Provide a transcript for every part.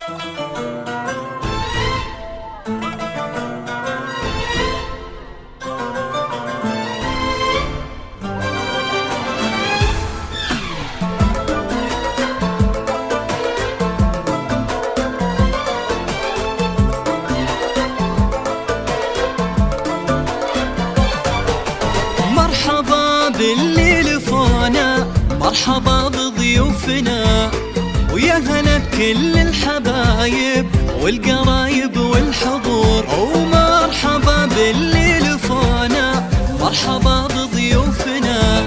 مرحبا باللي لفونا، مرحبا بضيوفنا، ويا هلا بكل الحبايب والقرايب والحضور. ومرحبا باللي لفونا، مرحبا بضيوفنا،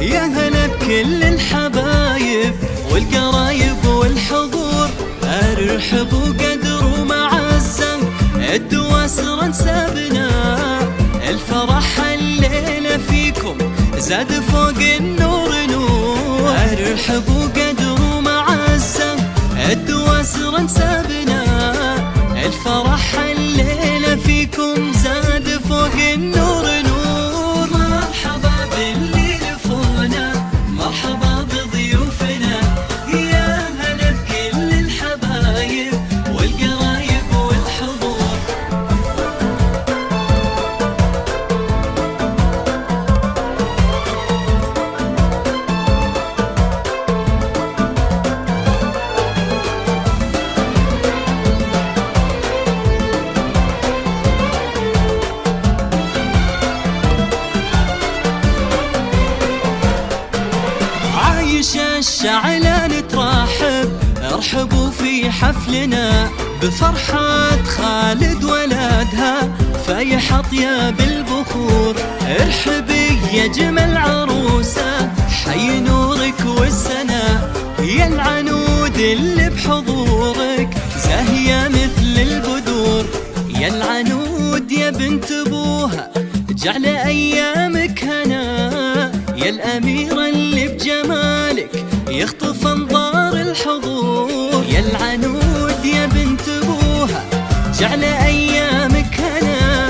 يا هلا بكل الحبايب والقرايب والحضور. ارحبوا قدر ومعزة الدواسر انسابنا، الفرح الليلة فيكم زاد فوق النور نور. ارحبوا قدر ومعزة الدواسر انسابنا، الفرح الليلة فيكم زاد فوق النور نور. مرحبا باللي لفونا، مرحبا بضيوفنا، يا هلا بكل الحبايب والقرايب والحضور. عايش الشعلان ترحب، ارحبوا في حفلنا بفرحة خالد ولدها، فايح اطياب البخور. ارحبي يا جمل عروسة، حي نورك والسنا، يا العنود اللي بحضورك زاهية مثل البدور. يا العنود يا بنت ابوها، جعل ايامك هنا، يا الأميرة اللي بجمالك يخطف أنظار الحضور. يا العنود يا بنت أبوها، جعل أيامك هنا،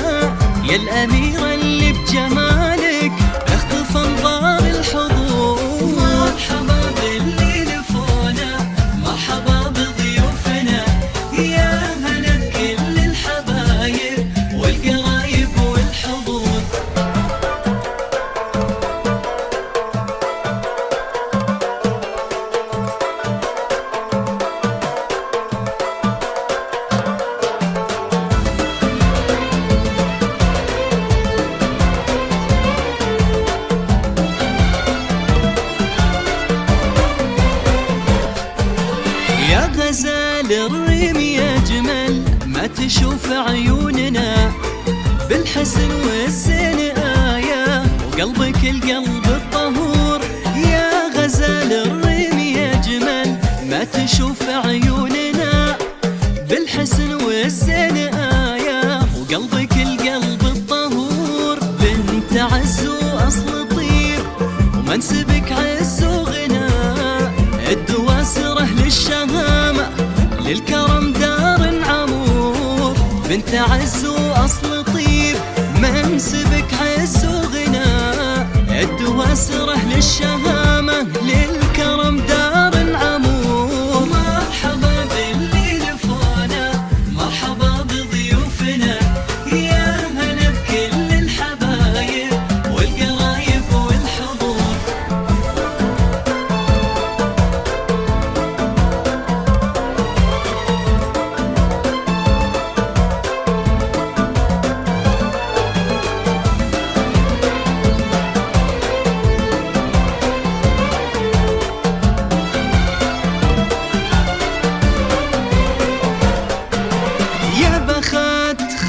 يا الأميرة اللي بجمالك يخطف أنظار الحضور. مرحبا باللي لفونا، مرحبا بضيوفنا، يا هلا بكل الحبايب والقرايب والحضور. يا غزال الريم يا جمل ما تشوف عيوننا، بالحسن والزين آية وقلبك القلب الطهور. يا غزال الريم يا جمل ما تشوف عيوننا، بالحسن والزين آية وقلبك القلب الطهور. بنت عز وأصل طيب ومنسبك عز وغنى، الدواسر أهل الشهامة للكرم دار عمور. بنت عز وأصل طيب منسبك عز وغنى، الدواسر أهل الشهامة للكرم دار عمور. مرحبا باللي لفونا، مرحبا بضيوفنا، يا هلا بكل الحبايب والقرايب والحضور.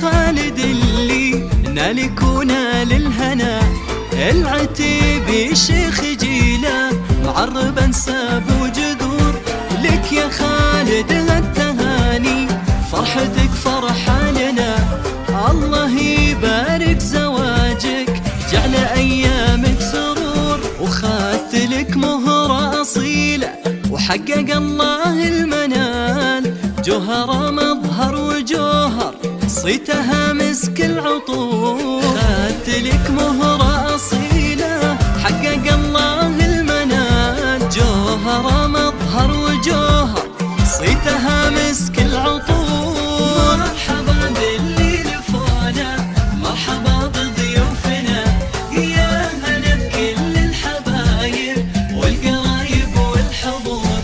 خالد اللي نالك ونال الهنا، العتيبي شيخ جيله معرب انساب وجذور. لك يا خالد هالتهاني فرحتك فرحة لنا، الله يبارك زواجك جعل ايامك سرور. وخدت لك مهرة اصيلة وحقق الله المنال، جوهرة مظهر وجوهر صيتها مسك العطور. خدت لك مهرة أصيلة حقق الله المنال، جوهرة مظهر وجوهر صيتها مسك العطور. مرحبا باللي لفونا، مرحبا بضيوفنا، يا هلا بكل الحبايب والقرايب والحضور.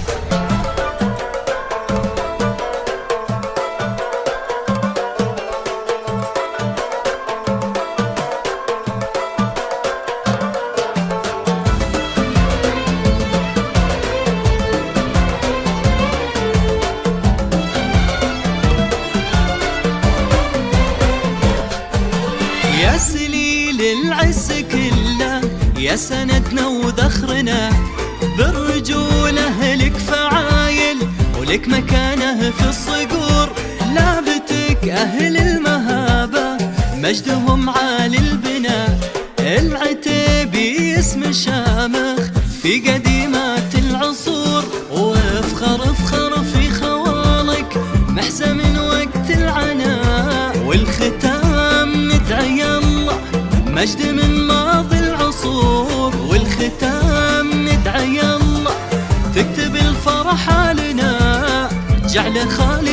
يا سليل العز كله، يا سندنا وذخرنا، بالرجولة لك فعايل ولك مكانه في الصقور. لابتك أهل المهابة مجدهم عالي البناء، العتيبي اسم شامخ في قديمات العصور. وافخر افخر في خوالك محزة من وقت العناء، والختام ندعي الله مجد من ماضي العصور. والختام ندعي الله تكتب الفرح لنا، جعل خالق